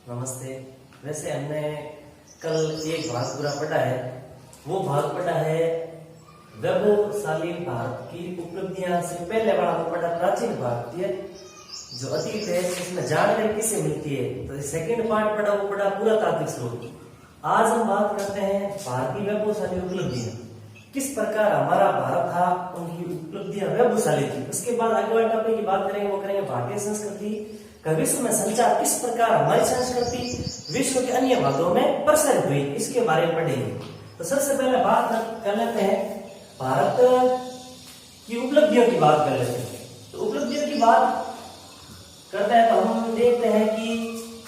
नमस्ते। वैसे हमने कल एक भाग पूरा पढ़ा है। वो भाग पढ़ा है वैभवशाली भारत की उपलब्धियां से पहले वाला वो पढ़ा प्राचीन भारतीय जो अतीत है इसमें जानकारी किससे मिलती है। तो सेकंड पार्ट पढ़ा वो पढ़ा पुरातात्विक स्रोत। आज हम बात करते हैं भारतीय वैभवशाली उपलब्धियां, किस प्रकार हमारा भारत था, उनकी उपलब्धियां वैभवशाली थी। उसके बाद आगे वाले टॉपिक की बात करेंगे, वो करेंगे भारतीय संस्कृति का विश्व में संचार, किस प्रकार हमारी संस्कृति विश्व के अन्य भागों में प्रसारित हुई, इसके बारे में पढ़ेंगे। तो सबसे पहले बात कर लेते हैं भारत की उपलब्धियों की बात कर लेते हैं। तो उपलब्धियों की बात करते हैं तो हम देखते हैं कि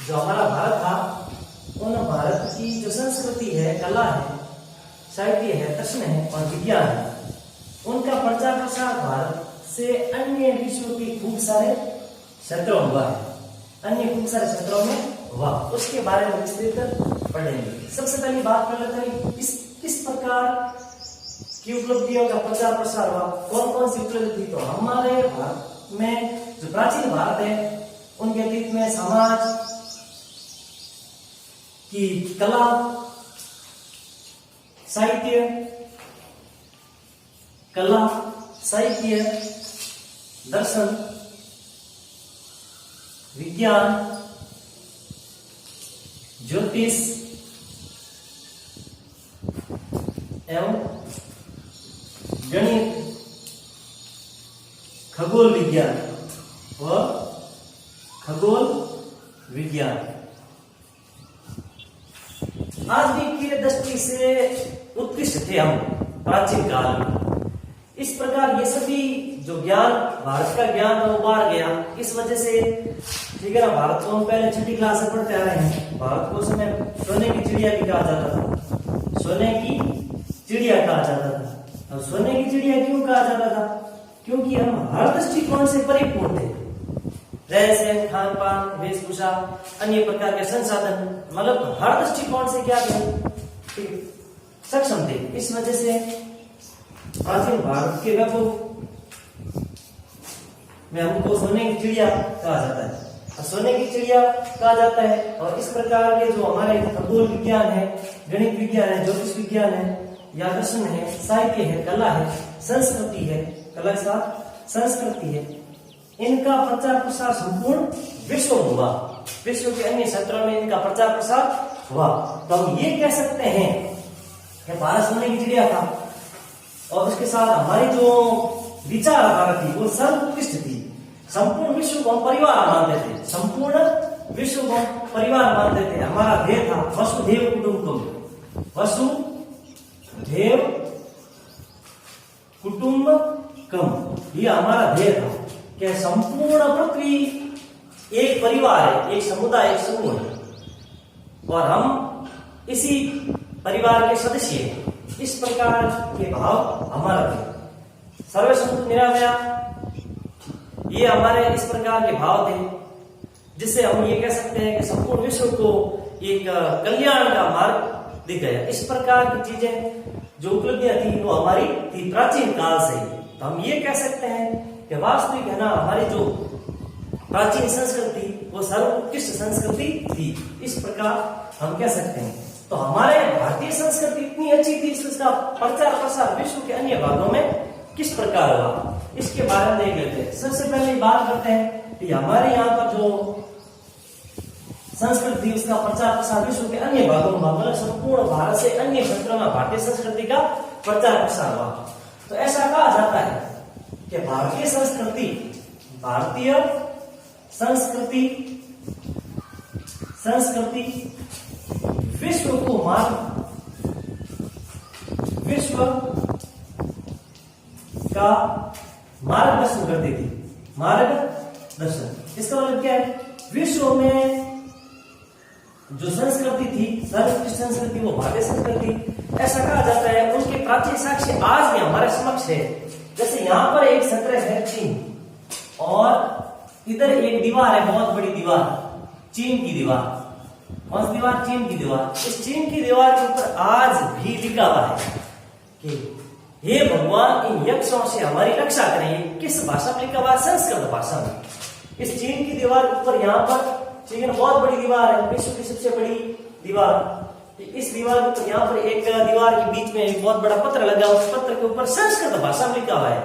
जो हमारा भारत था, उन भारत की जो संस्कृति है, कला है, साहित्य है, दर्शन है और विज्ञान है, उनका प्रचार प्रसार भारत से अन्य विश्व के खूब सारे क्षेत्रों में हुआ है, अन्य खूब सारे क्षेत्रों में हुआ। उसके बारे में विस्तृत पढ़ेंगे। सबसे पहली बात कर लेते हैं किस प्रकार की उपलब्धियों का प्रचार प्रसार हुआ, कौन कौन सी उपलब्धि। तो हमारे भारत में जो प्राचीन भारत है, उनके अतीत में समाज की कला, साहित्य, कला, साहित्य, दर्शन, विज्ञान, ज्योतिष एवं गणित, खगोल विज्ञान व खगोल विज्ञान आज भी की दृष्टि से उत्कृष्ट थे हम प्राचीन काल में। इस प्रकार ये सभी जो ज्ञान, भारत का ज्ञान उबार गया। इस वजह से ठीक है ना, भारत को हम पहले छठी क्लास से पढ़ते आ रहे हैं। भारत को उस समय सोने की चिड़िया भी कहा जाता था, सोने की चिड़िया कहा जाता था। और सोने की चिड़िया क्यों कहा जाता था? क्योंकि हम हर दृष्टिकोण से परिपूर्ण थे, रहन सहन, खान पान, वेशभूषा, अन्य प्रकार के संसाधन, मतलब हर दृष्टिकोण से क्या थे, सक्षम थे। इस वजह से प्राचीन भारत के वैभव में हमको सोने की चिड़िया कहा जाता है, सोने की चिड़िया कहा जाता है। और इस प्रकार के जो हमारे खगोल विज्ञान है, गणित विज्ञान है, ज्योतिष विज्ञान है, या दर्शन है, साहित्य है, कला है, संस्कृति है, कला के साथ संस्कृति है, इनका प्रचार प्रसार संपूर्ण विश्व में हुआ। विश्व के अन्य क्षेत्रों में इनका प्रचार प्रसार हुआ। तो हम ये कह सकते हैं कि भारत सोने की चिड़िया था और उसके साथ हमारी जो विचारधारा थी वो सर्वोत्कृष्ट थी। संपूर्ण विश्व को हम परिवार मानते थे, संपूर्ण विश्व को परिवार मानते थे। हमारा ध्येय था वसुधैव कुटुंबकम, वसुधैव कुटुंबकम, ये हमारा ध्येय था कि संपूर्ण पृथ्वी एक परिवार है, एक समुदाय, एक समूह है और हम इसी परिवार के सदस्य हैं। इस प्रकार के भाव हमारा थे। सर्वसंत निरामया, ये हमारे इस प्रकार के भाव थे, जिससे हम ये कह सकते हैं कि संपूर्ण विश्व को एक कल्याण का मार्ग दिख गया। इस प्रकार की चीजें जो उपलब्धियां थी वो हमारी थी प्राचीन काल से। तो हम ये कह सकते हैं कि वास्तविक है ना, हमारी जो प्राचीन संस्कृति वो सर्वोत्कृष्ट संस्कृति थी। इस प्रकार हम कह सकते हैं। तो हमारे भारतीय संस्कृति इतनी अच्छी थी, इसका प्रचार प्रसार विश्व के अन्य भागों में किस प्रकार हुआ, इसके बारे में देख लेते हैं। सबसे पहले बात करते हैं कि हमारे यहाँ पर जो संस्कृति, उसका प्रचार प्रसार विश्व के अन्य भागों में, मतलब संपूर्ण भारत से अन्य क्षेत्रों में भारतीय संस्कृति का प्रचार प्रसार हुआ। तो ऐसा कहा जाता है कि भारतीय संस्कृति विश्व का मार्गदर्शन करती थी। मार्गदर्शन इसका मतलब क्या है? विश्व में जो संस्कृति थी, सर्वोत्कृष्ट संस्कृति, वो भारतीय संस्कृति। ऐसा कहा जाता है। उनके प्राचीन साक्ष्य आज भी हमारे समक्ष है। जैसे यहाँ पर एक क्षेत्र है चीन, और इधर एक दीवार है, बहुत बड़ी दीवार, चीन की दीवार। कौन सी दीवार? चीन की दीवार। इस चीन की दीवार के ऊपर आज भी लिखा हुआ है कि हे भगवान, इन यक्षों से हमारी रक्षा करें। किस भाषा में लिखा हुआ? संस्कृत भाषा में। इस चीन की दीवार के ऊपर यहाँ पर ठीक है ना, बहुत बड़ी दीवार है, विश्व की सबसे बड़ी दीवार। तो इस दीवार पर यहाँ पर एक दीवार के बीच में एक बहुत बड़ा पत्र लगा, उस पत्र के ऊपर संस्कृत भाषा में लिखा हुआ है,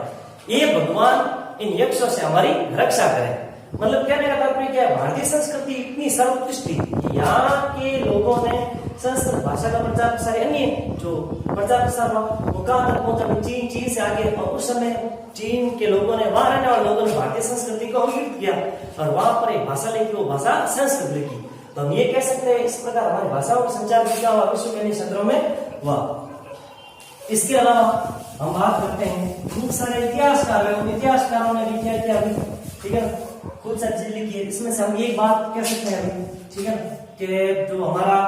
ये भगवान इन यक्षों से हमारी रक्षा करें। मतलब कहने का तात्पर्य क्या है, भारतीय संस्कृति इतनी सर्वोत्कृष्ट थी कि यहाँ के लोगों ने संस्कृत भाषा का प्रचार प्रसार, अन्य जो प्रचार प्रसार हुआ वो कहाँ तक पहुंचा, चीन से आगे। और उस समय चीन के लोगों ने, वहां रहने वाले लोगों ने भारतीय संस्कृति को अंकित किया और वहां पर एक भाषा लिखी, वो भाषा संस्कृत लिखी। तो हम ये कह सकते हैं इस प्रकार हमारी भाषाओं का संचार किया हुआ विश्व के अन्य क्षेत्रों में हुआ। इसके अलावा हम बात करते हैं खूब सारे इतिहासकार हैं, उन इतिहासकारों ने भी क्या किया अभी, ठीक है, खूब सारी चीज लिखी है। इसमें से हम एक बात कह सकते हैं अभी, ठीक है, कि जो हमारा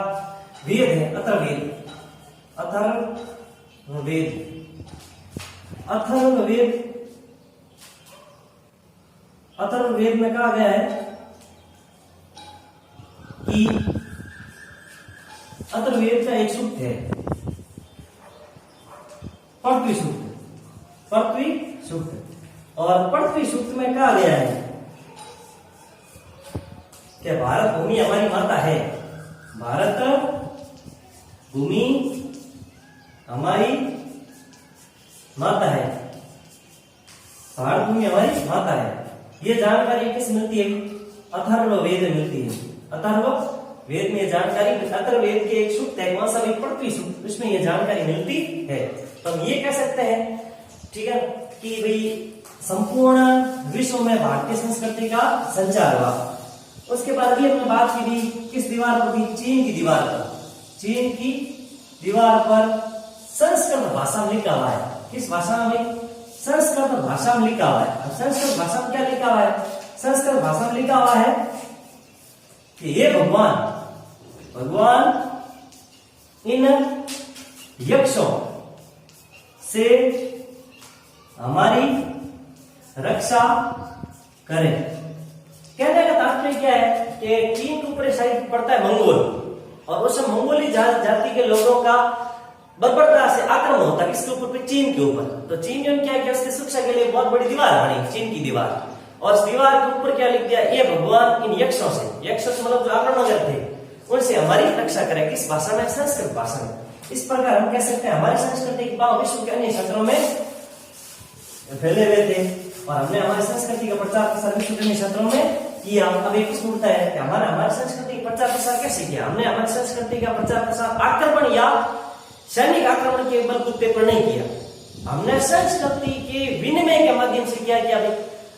वेद है अथर्ववेद, अथर्ववेद में कहा गया है कि अथर्ववेद का एक सूक्त है पृथ्वी सूक्त, और पृथ्वी सूक्त में कहा गया है कि भारत भूमि हमारी माता है, भारत भूमि हमारी माता है, भारत भूमि हमारी माता है। ये जानकारी किस मिलती है, अथर्ववेद में मिलती है। अथर्ववेद में जानकारी, अथर्ववेद के एक सूक्त है, कौन सा भी, पृथ्वी सूक्त, उसमें ये जानकारी मिलती है। तो हम ये कह सकते हैं, ठीक है, कि भाई संपूर्ण विश्व में भारतीय संस्कृति का संचार हुआ। उसके बाद अभी हमने बात की थी किस दीवार पर थी, चीन की दीवार पर। चीन की दीवार पर संस्कृत भाषा में लिखा हुआ है, किस भाषा में, संस्कृत भाषा में लिखा हुआ है। अब संस्कृत भाषा में क्या लिखा हुआ है, संस्कृत भाषा में लिखा हुआ है कि हे भगवान इन यक्षों से हमारी रक्षा करें। कहने का तात्पर्य क्या है कि चीन के ऊपर साइड पड़ता है मंगोल, और उस मंगोली जाति के लोगों का बर्बरता से आक्रमण होता है किसके ऊपर, चीन के ऊपर। तो चीनियों ने क्या किया, उसकी सुरक्षा के लिए बहुत बड़ी दीवार बनी, चीन की दीवार, और इस दीवार के ऊपर क्या लिख दिया, ये भगवान इन यक्षों से मतलब जो आक्रमण करते उनसे हमारी रक्षा करें। किस भाषा में, संस्कृत भाषा में। इस प्रकार हम कह सकते हैं हमारी संस्कृति के भाव विश्व के अन्य क्षेत्रों में फैले हुए थे, और हमने हमारी संस्कृति का प्रचार प्रसार विश्व के अन्य क्षेत्रों में किया। अब एक प्रश्न उठता है कि हमारी संस्कृति का प्रचार प्रसार कैसे किया। हमने हमारी संस्कृति का प्रचार प्रसार आक्रमण या सैनिक आक्रमण के बलबूते पर नहीं किया, हमने संस्कृति के विनिमय के माध्यम से क्या किया,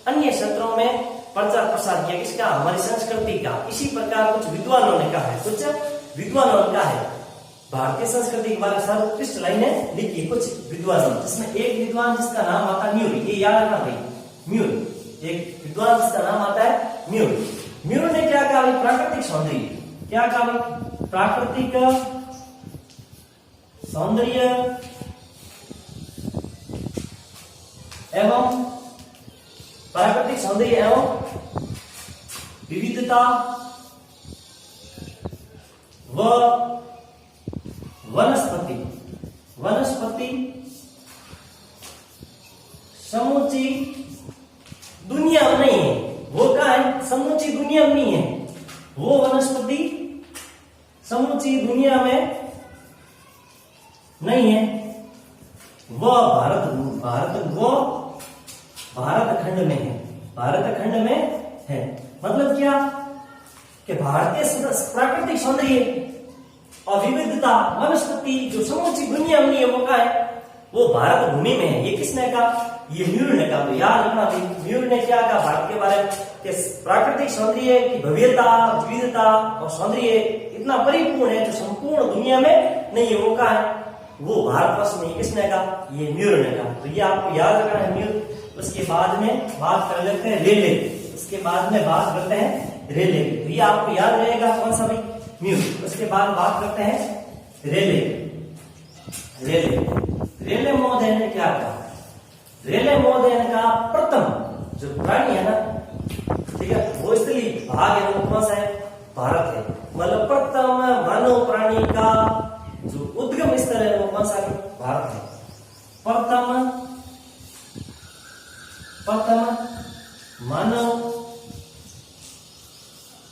अन्य क्षेत्रों में प्रचार प्रसार किया। किसका, हमारी संस्कृति का। इसी प्रकार कुछ विद्वानों ने कहा है, भारतीय संस्कृति के बारे में सर्वोत्कृष्ट लाइनें लिखी कुछ विद्वानों, जिसमें एक विद्वान जिसका नाम आता है म्यूर, ये याद रखना भाई, म्यूर, एक विद्वान जिसका नाम आता है म्यूर। म्यूर ने क्या कहा, प्राकृतिक सौंदर्य, क्या कहा, प्राकृतिक सौंदर्य एवं विविधता व वनस्पति समूची दुनिया में नहीं है। वो कहा है, समूची दुनिया में नहीं है, वो वनस्पति समूची दुनिया में नहीं है, वो भारत खंड में है, भारत खंड में है। मतलब क्या कि भारतीय प्राकृतिक सौंदर्य और विविधता वनस्पति जो समूची दुनिया में है, वो का है, वो भारत भूमि में है। ये किसने कहा, ये म्यूर ने कहा। तो याद रखना, म्यूर ने क्या कहा भारत के बारे में, कि प्राकृतिक सौंदर्य की भव्यता, विविधता और सौंदर्य इतना परिपूर्ण है जो संपूर्ण दुनिया में नहीं है, वो का है, वो भारतवर्ष में। किसने कहा, ये म्यूर ने कहा। तो ये आपको याद रखना है म्यूर। उसके बाद में बात कर लेते हैं रेले, उसके बाद में बात करते हैं रेले। तो ये आपको याद रहेगा, कौन सा भाई, म्यूर। उसके बाद बात करते हैं रेले महोदय ने क्या कहा, रेले महोदय ने कहा प्रथम जो प्राणी है ना, ठीक है, वो स्थली भाग है, वो कौन सा है, भारत है। मतलब प्रथम मानव प्राणी का जो उद्गम स्थल है वो कौन सा है, भारत है। प्रथम मानव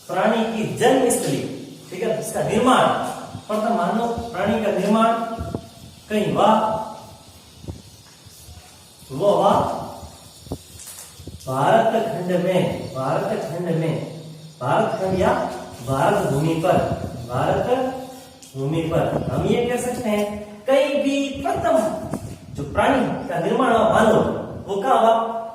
प्राणी की जन्मस्थली, ठीक है, इसका निर्माण, प्रथम मानव प्राणी का निर्माण कहीं हुआ, वो हुआ भारत खंड में, भारत खंड या भारत भूमि पर हम ये कह सकते हैं कहीं भी प्रथम जो प्राणी का निर्माण हुआ मानव, वो कहाँ हुआ,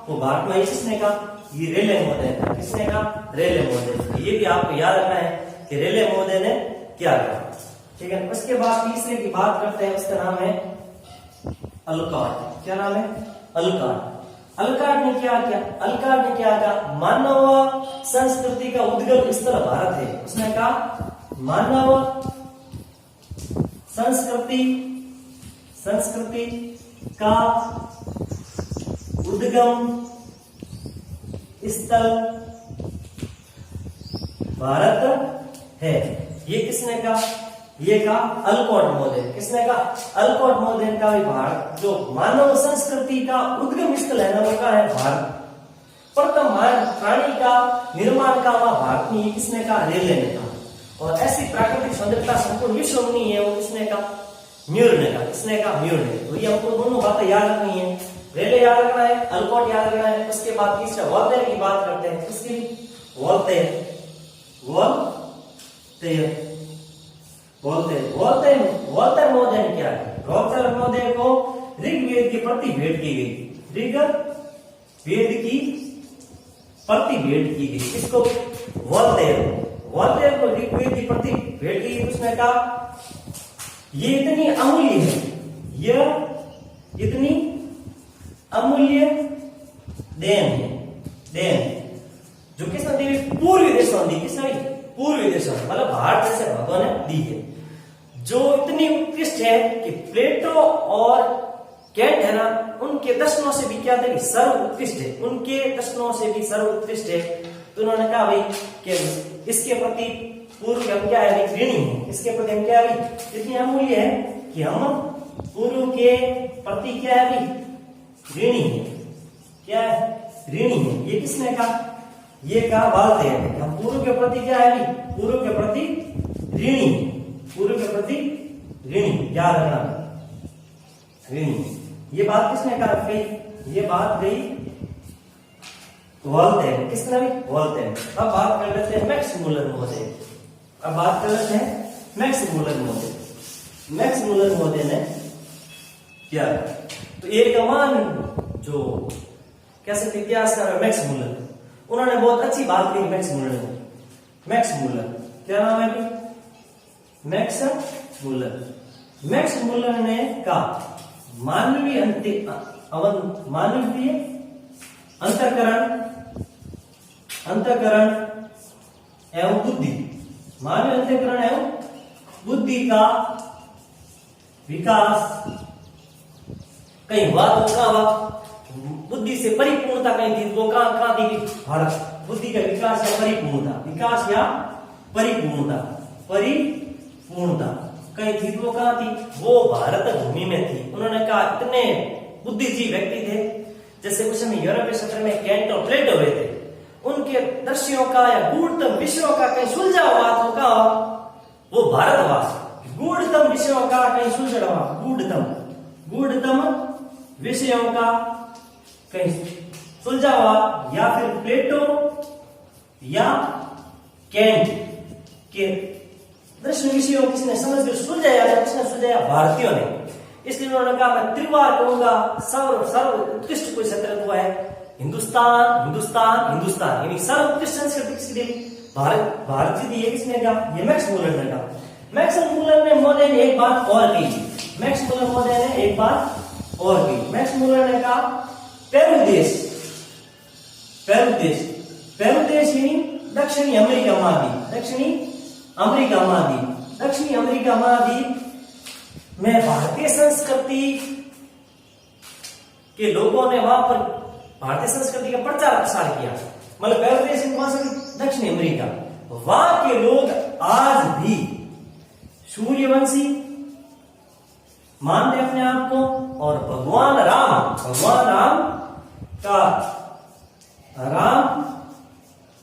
वो भारत में। किसने कहा, ये रेले महोदय ने। किसने कहा, रेले महोदय। ये भी आपको याद रखना है कि रेले महोदय ने क्या कहा, ठीक है। उसके बाद तीसरे की बात करते हैं, उसका नाम है अलकाट। क्या नाम है, अलकाट। अलकाट ने क्या किया, अलकाट ने क्या कहा, मानव संस्कृति का उद्गम स्थल भारत है। उसने कहा मानव संस्कृति का उद्गम स्थल भारत है। ये किसने कहा, ये कहा अलकोट महोदय। किसने कहा, अलकोट महोदय का भी भारत जो मानव संस्कृति का उद्गम स्थल है ना, वो कहा है भारत। प्रथम प्राणी का निर्माण का हुआ भारत में, ये किसने कहा, रेले ने कहा। और ऐसी प्राकृतिक सौंदर्यता संपूर्ण विश्व में नहीं है, वो किसने कहा, म्यूर ने कहा। किसने कहा, म्यूर ने। तो ये हमको दोनों बातें याद रखनी है, रेले याद रखना है, अलकोट याद रखना है। उसके बाद तीसरा वोल्टेयर की बात करते हैं। किसकी, वोल्टेयर महोदय ने क्या है, वोल्टेयर महोदय को ऋग्वेद की प्रति भेंट की गई, ऋग्वेद की प्रति भेंट की गई। इसको वोल्टेयर को ऋग्वेद की प्रति भेंट की गई। उसने कहा ये इतनी अमूल्य है, यह इतनी अमूल्य देन है जो किसने दी, पूर्वी देशों दी। किसने, पूर्वी देशों, मतलब भारत जैसे भगवान ने दी है, जो इतनी उत्कृष्ट है कि प्लेटो और कैंट है ना, उनके दर्शनों से भी क्या था, सर्व उत्कृष्ट है, उनके दर्शनों से भी सर्व उत्कृष्ट है। तो उन्होंने कहा भाई कि इसके प्रति पूर्व हम क्या है, ऋणी है। इसके प्रति हम क्या है, इतनी अमूल्य है कि हम पूर्व के प्रति क्या है, ऋणी है। क्या है, ऋणी है। ये किसने कहा, ये कहा वोल्टेयर ने। हम पूर्व के प्रति क्या है, पूर्व के प्रति ऋणी, पूर्व के प्रति ऋणी, याद रखना, ऋणी। ये बात किसने कहा, ये बात गई वोल्टेयर। किसने, वोल्टेयर। अब बात कर लेते हैं मैक्स मूलर महोदय। अब बात कर लेते हैं मैक्स मूलर महोदय। मैक्स मूलर महोदय ने क्या, तो एक महान जो कह सकते इतिहासकार मैक्स मूलर, उन्होंने बहुत अच्छी बात कही। मैक्स मूलर क्या नाम है, मैक्स मूलर ने कहा मानवीय अंतःकरण एवं बुद्धि, मानवीय अंतःकरण एवं बुद्धि का विकास कहीं हुआ, तो कहां हुआ, बुद्धि से परिपूर्णता कहीं थी, वो कहां थी, भारत। बुद्धि का विकास या परिपूर्णता कहीं थी, वो कहां थी, वो भारत भूमि में थी। उन्होंने कहा इतने बुद्धिजीवी व्यक्ति थे, जैसे उस समय यूरोपीय क्षेत्र में कैंट और प्लेटो हुए थे, उनके दर्शनों का या गूढ़तम विषयों का कहीं सुलझा हुआ, तो कहा वो भारतवास। गूढ़तम विषयों का कहीं सुलझा हुआ, गूढ़तम विषयों का कहीं सुलझा हुआ, या फिर प्लेटो या कैंट के दर्शन विषयों किसने समझ कर सुलझाया, किसने सुलझाया, भारतीयों ने। इसलिए उन्होंने कहा मैं त्रिवार कहूंगा, सर्व उत्कृष्ट कोई क्षेत्र हुआ है हिंदुस्तान, यानी सर्व उत्कृष्ट संस्कृति किसकी दी, भारत की दी है। किसने कहा, ये मैक्स मूलर ने कहा। मैक्स मूलर ने महोदय ने एक बात और की, मैक्स मूलर महोदय ने एक बात और की। मैक्स मूलर ने कहा पेरू देश यानी दक्षिणी अमेरिका महाद्वीप में भारतीय संस्कृति के लोगों ने वहां पर भारतीय संस्कृति का प्रचार प्रसार किया। मतलब पेरू देश दक्षिणी अमेरिका, वहां के लोग आज भी सूर्यवंशी मानते अपने आप को, और भगवान राम का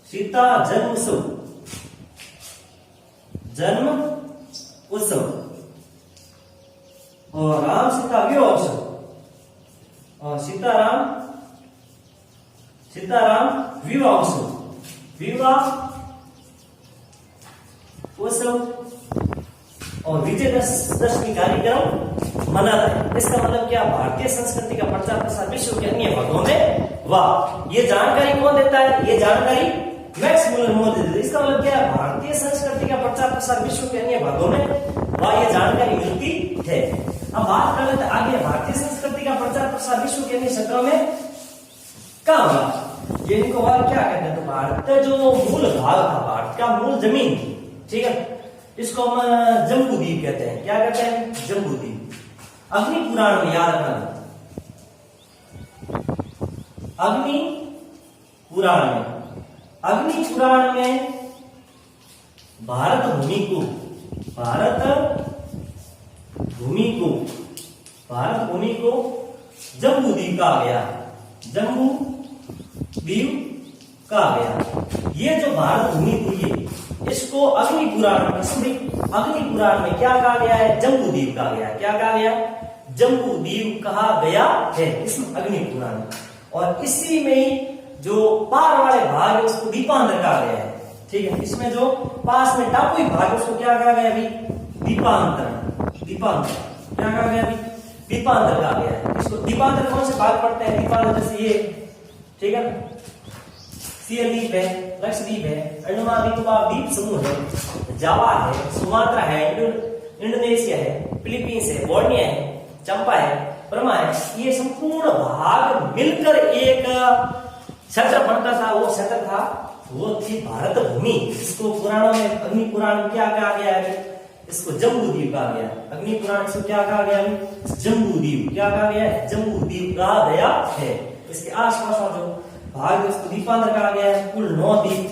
सीता जन्म उत्सव जन्म उत्सव और राम सीता विवाह उत्सव और सीताराम विवाह उत्सव और विजयदशमी कार्यक्रम मनाते हैं। इसका मतलब क्या, भारतीय संस्कृति का प्रचार प्रसार विश्व के अन्य भागों में वाह। ये जानकारी कौन देता है, ये जानकारी मैक्स मुलर मोदी देते हैं। इसका मतलब क्या है, भारतीय संस्कृति का प्रचार प्रसार विश्व के अन्य भागों में वाह, ये जानकारी मिलती है। अब बात कर लेते हैं आगे, भारतीय संस्कृति का प्रचार प्रसार विश्व के अन्य क्षेत्रों में कहाँ हुआ, ये इनको वाह क्या कहते हैं। तो भारत जो मूल भाग था, भारत का मूल जमीन थी, ठीक है, इसको हम जम्बूद्वीप कहते हैं। क्या कहते हैं, जम्बूद्वीप। अग्नि पुराण में याद रखना, अग्नि पुराण में भारत भूमि को जम्बूद्वीप कहा गया, ये जो भारत भूमि हुई है, इसको अग्नि पुराण में क्या कहा गया है, जम्बूद्वीप कहा गया है। क्या कहा गया, जम्बूद्वीप कहा गया है इसमें अग्नि पुराण में। और इसी में जो पार वाले भाग है उसको दीपांतर कहा गया है, ठीक है। इसमें जो पास में टापुई भाग है उसको क्या कहा गया अभी, दीपांतर क्या कहा गया अभी, दीपांतर कहा गया है। इसको दीपांतर कौन से भाग पड़ते हैं, दीपांतर जैसे ये, ठीक है, सियद्वीप है, लक्षद्वीप है, अंडमान निकोबार द्वीप समूह है, जावा है, सुमात्रा है, इंडोनेशिया है, फिलीपींस है, बोर्निया है, चंपा है, बर्मा है। ये संपूर्ण भाग मिलकर एक क्षेत्र बनता था। वो क्षेत्र था, वो थी भारत भूमि। इसको पुराणों में, अग्नि पुराण में क्या कहा गया है, इसको जम्बूद्वीप कहा गया। अग्नि पुराण से क्या कहा गया, जम्बूद्वीप। क्या कहा गया है, जम्बूद्वीप कहा गया है। इसके आसपास जो भाग उसको दीपांतर कहा गया है। कुल 9 द्वीप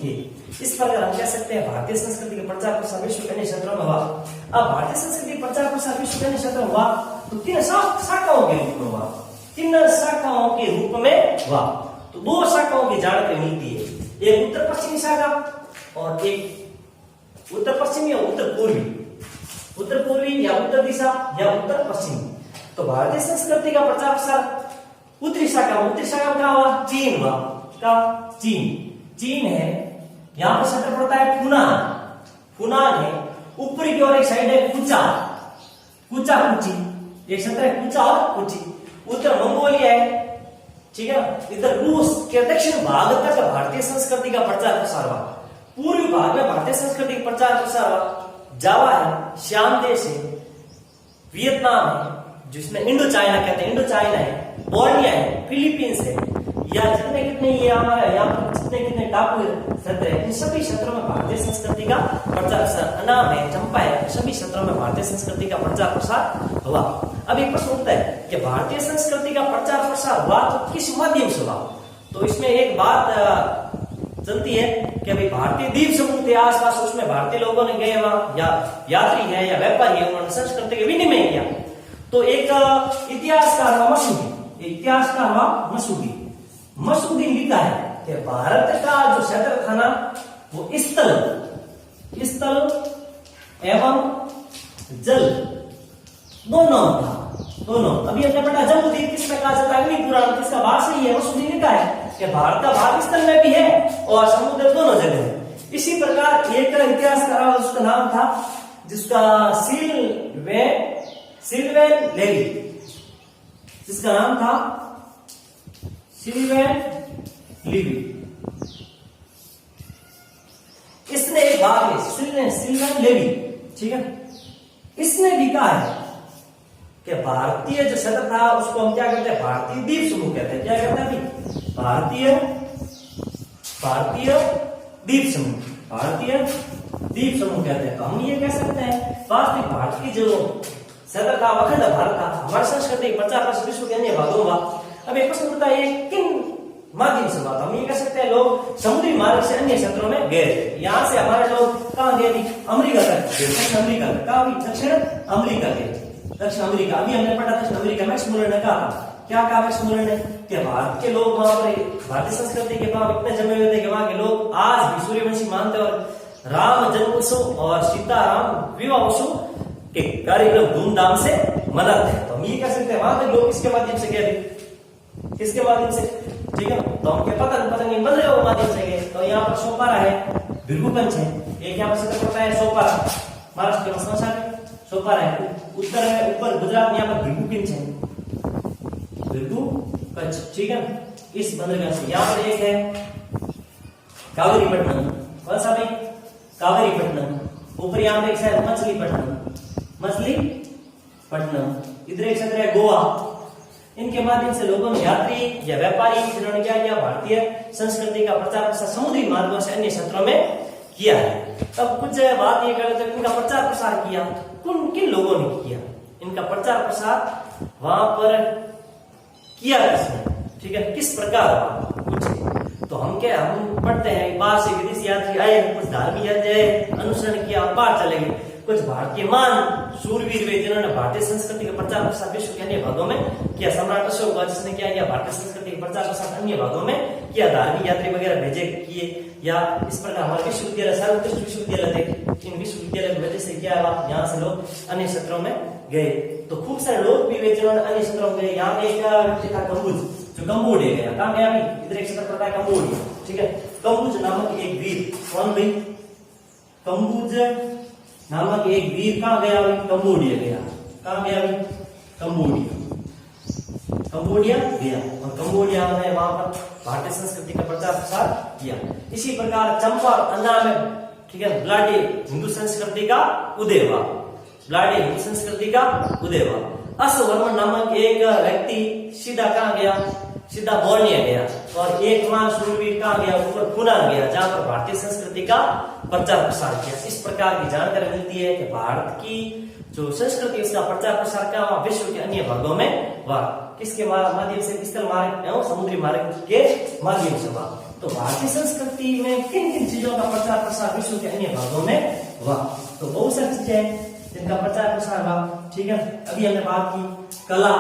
थे। इस प्रकार हम कह सकते हैं भारतीय संस्कृति के प्रचार प्रसार विश्व के अन्य क्षेत्रों में हुआ। अब भारतीय संस्कृति प्रचार प्रसार विश्व के अन्य क्षेत्रों में हुआ तो 3 शाखाओं के रूप में हुआ। 3 शाखाओं के रूप में हुआ। तो 2 शाखाओं की जानकारी मिलती है, एक उत्तर पश्चिमी शाखा और एक उत्तर पश्चिमी और उत्तर पूर्वी या उत्तर दिशा या उत्तर पश्चिमी। तो भारतीय संस्कृति का प्रचार प्रसार उत्तरी शाखा में क्या हुआ, चीन हुआ। क्या, चीन है, यहाँ पर क्षेत्र पड़ता है फुनान है। ऊपरी की ओर एक साइड है कुचा, एक क्षेत्र है कुचा और कुची। उत्तर मंगोलिया है, ठीक है। इधर रूस के दक्षिण भाग तक भारतीय संस्कृति का प्रचार प्रसार हुआ। पूर्वी भाग में भारतीय संस्कृति का प्रचार प्रसार हुआ। जावा है, श्याम देश है, वियतनाम है जिसमें इंडो चाइना कहते हैं, इंडो चाइना है, बोर्निया है, फिलीपींस है, या जितने ये हमारे यहाँ पर जितने टापू क्षेत्र है, इन सभी क्षेत्रों में भारतीय संस्कृति का प्रचार प्रसार, अनाम है, चंपा है, सभी क्षेत्रों में भारतीय संस्कृति का प्रचार प्रसार हुआ। अब एक प्रश्न उठता है कि भारतीय संस्कृति का प्रचार प्रसार हुआ तो किस माध्यम से हुआ। तो इसमें एक बात चलती है कि अभी भारतीय द्वीप समूह के आसपास, उसमें भारतीय लोगों ने गए वहां, या यात्री है या व्यापारी है, उन्होंने संस्कृति के विनिमय किया। तो एक इतिहासकार मसूदी लिखा है कि भारत का जो क्षेत्र था ना, वो स्थल एवं जल दोनों था। अभी हमने पढ़ा जम्बूद्वीप किसमें कहा जाता है, अग्नि पुराण, किसका भाग सही है, मसूदी लिखा है कि भारत का भाग स्थल में भी है और समुद्र दोनों जगह है। इसी प्रकार एक इतिहासकार, उसका नाम था, जिसका सिल्वेन लेवी, जिसका नाम था सिल्वेन लेवी। इसने एक बात है, सिल्वेन लेवी, ठीक है, इसने भी कहा है कि भारतीय जो क्षेत्र था उसको हम क्या कहते हैं, भारतीय द्वीप समूह कहते हैं। क्या कहते हैं अभी, भारतीय द्वीप समूह कहते हैं। तो हम ये कह सकते हैं वास्तविक भारत की जो क्षेत्र था, अखंड भारत था, हमारी संस्कृति प्रचार प्रसार विश्व के अन्य भागों में। अब एक प्रश्न उठता है, किन माध्यम से बात, हम ये कह सकते हैं लोग समुद्री मार्ग से अन्य क्षेत्रों में गए थे। यहाँ से हमारे लोग कहाँ गए थे, अमेरिका तक, दक्षिण अमेरिका तक। दक्षिण अमेरिका गए, दक्षिण अमेरिका। अभी हमने पढ़ा दक्षिण अमेरिका, मैक्स मुलर ने कहा, क्या कहा मैक्स मुलर ने, कि भारत के लोग वहां पर भारतीय संस्कृति के वहां इतने जमे हुए थे कि वहां के लोग आज राम जन्मोत्सव और सीताराम विवाह उत्सव के कार्यक्रम धूमधाम से मनाते हैं। तो हम ये कह सकते हैं वहां तक लोग किसके माध्यम से गए, किसके माध्यम से, ठीक है। तो हम क्या पतंग पतंग बन रहे हो माध्यम से गए। तो यहाँ पर सोपारा है, भृगुकंच है, एक यहाँ पर सत्र पड़ता है सोपारा, महाराष्ट्र के मसाल में सोपारा है, उत्तर में ऊपर गुजरात में यहाँ पर भृगुकंच है, भृगुकंच, ठीक है। इस बंदरगाह से यहाँ पर एक है कावेरीपट्टनम, कौन सा भाई, कावेरीपट्टनम। ऊपर यहाँ पे एक है मछलीपट्टनम, मछलीपट्टनम। इधर एक क्षेत्र है गोवा। इनके माध्यम से लोगों ने, यात्री या व्यापारी जिन्होंने क्या किया, भारतीय संस्कृति का प्रचार प्रसार समुद्री मार्गों से अन्य क्षेत्रों में किया है। तब कुछ बात ये कर रहे थे, इनका प्रचार प्रसार किया किन लोगों ने किया, इनका प्रचार प्रसार वहां पर किया किसने, ठीक है, किस प्रकार कुछ। तो हम क्या, हम पढ़ते हैं बाहर से विदेशी यात्री आए, कुछ धार्मिक यात्री आए, अनुसरण किया, बाहर चले गए। कुछ भारतीय मान शूरवीर वे जिन्होंने भारतीय संस्कृति का प्रचार प्रसार विश्व के अन्य भागों में किया। सम्राट अशोक जिसने क्या किया, भारतीय संस्कृति का प्रचार प्रसार अन्य भागों में किया, धार्मिक यात्री वगैरह भेजे किए। या इस प्रकार हमारे विश्वविद्यालय, सर्वोत्कृष्ट विश्वविद्यालय थे, इन विश्वविद्यालय की वजह से क्या हुआ, यहाँ से लोग अन्य क्षेत्रों में गए। तो खूब सारे लोग भी वे जिन्होंने अन्य क्षेत्रों में गए। यहाँ पे एक व्यक्ति था कंबुज, जो कंबोडिया गया। कहाँ गया भाई, इधर एक क्षेत्र पड़ता है कंबोडिया, ठीक है। कंबुज नामक एक वीर, कौन भाई, कंबुज नामक एक वीर कहाँ गया भाई, कंबोडिया गया। कहाँ गया भाई, कंबोडिया, कंबोडिया गया। और कंबोडिया में वहां पर भारतीय संस्कृति का प्रचार प्रसार किया। इसी प्रकार चंपा और अन्ना में, ठीक है, ब्लाडी हिंदू संस्कृति का उदय हुआ, ब्लाडी हिंदू संस्कृति का उदय हुआ। अश्ववर्मन नामक एक व्यक्ति सीधा कहाँ गया, सीधा बोर्निया गया। और एक महान शूरवीर कहाँ गया, ऊपर पुनान गया, जहां पर भारतीय संस्कृति का प्रचार प्रसार किया। इस प्रकार की जानकारी मिलती है कि भारत की जो संस्कृति उसका प्रचार प्रसार क्या हुआ, विश्व के अन्य भागों में हुआ। किसके माध्यम से, स्थल मार्ग एवं समुद्री मार्ग के माध्यम से हुआ। तो भारतीय संस्कृति में किन किन चीजों का प्रचार प्रसार विश्व के अन्य भागों में हुआ, तो बहुत सारी चीजें जिनका प्रचार प्रसार हुआ, ठीक है। अभी हमने बात की कला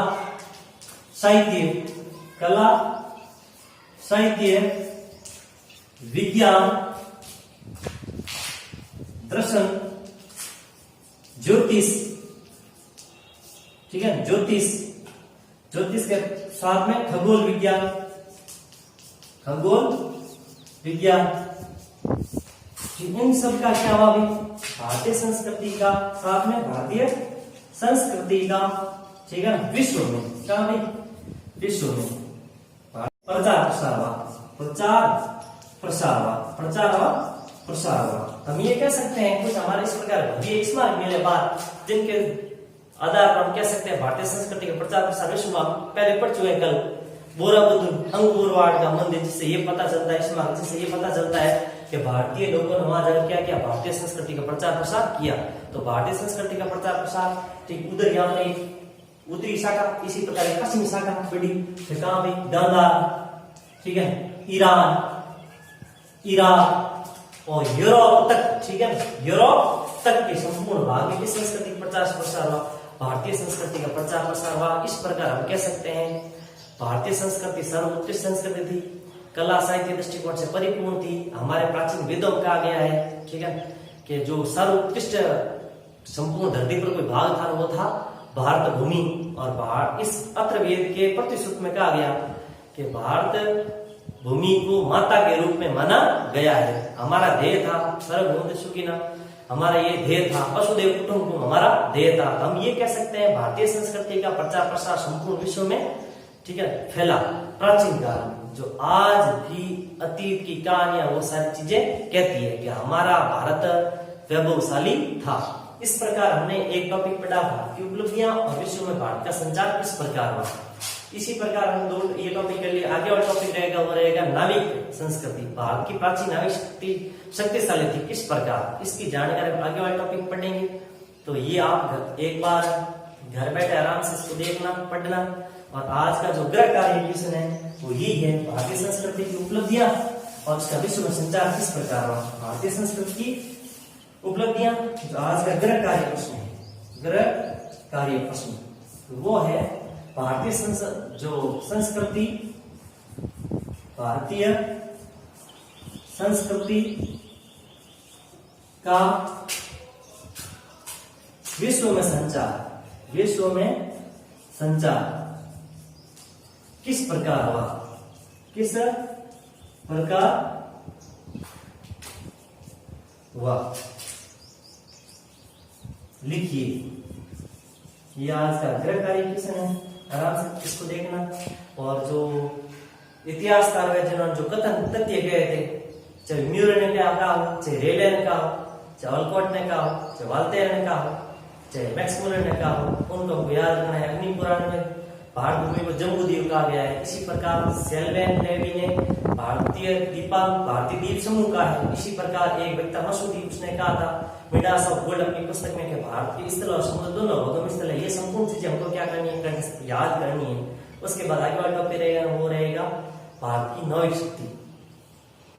साहित्य, कला साहित्य, विज्ञान, दर्शन, ज्योतिष, ठीक है, ज्योतिष, ज्योतिष के साथ में खगोल विज्ञान, खगोल विज्ञान, इन सब का क्या हुआ भी, भारतीय संस्कृति का, साथ में भारतीय संस्कृति का, ठीक है, विश्व में क्या भाई, विश्व में प्रचार प्रसार हुआ, प्रचार प्रसार हुआ, प्रचार हुआ, प्रसार हुआ। हम ये कह सकते हैं कुछ हमारे इस प्रकार ये स्मारक मिले बात, जिनके आधार पर हम कह सकते हैं भारतीय संस्कृति का प्रचार प्रसार विश्व में पहले पढ़ चुके हैं कल। बोराबुद्दुन अंगूरवाड़ का मंदिर, जिससे ये पता चलता है, स्मारक जिससे ये पता चलता है कि भारतीय लोगों ने वहां जाकर क्या किया, भारतीय संस्कृति का प्रचार प्रसार किया। तो भारतीय संस्कृति का प्रचार प्रसार, ठीक, उधर यहाँ पे उत्तरी शाखा, इसी प्रकार पश्चिमी शाखा बड़ी, फिर कहाँ भाई, गांधार, ठीक है, ईरान, इराक और यूरोप तक, ठीक है, यूरोप तक के संपूर्ण भाग में किस संस्कृति का प्रचार प्रसार हुआ, भारतीय संस्कृति का प्रचार प्रसार हुआ। इस प्रकार हम कह सकते हैं भारतीय संस्कृति सर्वोत्कृष्ट संस्कृति थी, कला साहित्य दृष्टिकोण से परिपूर्ण थी। हमारे प्राचीन वेदों में कहा गया है, ठीक है, कि जो सर्वोत्कृष्ट संपूर्ण धरती पर कोई भाग था वो था भारत भूमि। और भारत, इस अथर्ववेद के प्रतिश्रुत में कहा गया कि भारत भूमि को माता के रूप में माना गया है। हमारा ध्येय था सर्वभूत सुखिनः, हमारा ये ध्येय था, वसुधैव कुटुंबकम हमारा ध्येय था। हम ये कह सकते हैं भारतीय संस्कृति का प्रचार प्रसार संपूर्ण विश्व में, ठीक है, फैला। प्राचीन काल में जो आज भी अतीत की कहानियां वो सारी चीजें कहती है कि हमारा भारत वैभवशाली था। इस प्रकार हमने एक टॉपिक पढ़ा भारतीय उपलब्धियां और विश्व में भारत का संचार किस प्रकार हुआ। इसी प्रकार हम दो ये टॉपिक के लिए आगे वाला टॉपिक रहेगा, वो रहेगा नाविक संस्कृति। भारत की प्राचीन नाविक शक्तिशाली थी किस प्रकार, इसकी जानकारी आगे वाले टॉपिक पढ़ेंगे। तो ये आप एक बार घर बैठे आराम से इसको देखना, पढ़ना। और आज का जो गृह कार्य क्वेश्चन है वो यही है, भारतीय संस्कृति की उपलब्धियां और इसका विश्व में संचार किस प्रकार हुआ। भारतीय संस्कृति की उपलब्धियां, जो आज का गृह कार्य प्रश्न है, गृह कार्य प्रश्न वो है भारतीय संस्कृति, भारतीय संस्कृति का विश्व में संचार किस प्रकार हुआ, किस प्रकार हुआ, लिखिए। ये आज का गृह कार्य क्वेश्चन है, आराम से इसको देखना। और जो इतिहासकार है जिन्होंने जो कथन तथ्य गए थे, चाहे म्यूर ने कहा हो, चाहे रेले ने कहा हो, चाहे ऑलकॉट ने कहा हो, चाहे वाल्टेयर ने कहा हो, चाहे मैक्स मुलर ने कहा हो, उनको याद रखना है। अग्नि पुराण में भारत भूमि को जम्बूद्वीप कहा गया है। इसी प्रकार सेल्वेन लेवी ने भारतीय द्वीप समूह कहा है। इसी प्रकार एक व्यक्ति मसूद्वीप उसने कहा था मिडास ऑफ गोल्ड अपनी पुस्तक में कि भारत के स्थल और समुद्र दोनों भौगोलिक स्थल है। ये संपूर्ण चीजें हमको क्या करनी है, याद करनी है। उसके बाद आगे वाला टॉपिक रहेगा, वो रहेगा भारत की नौविक शक्ति।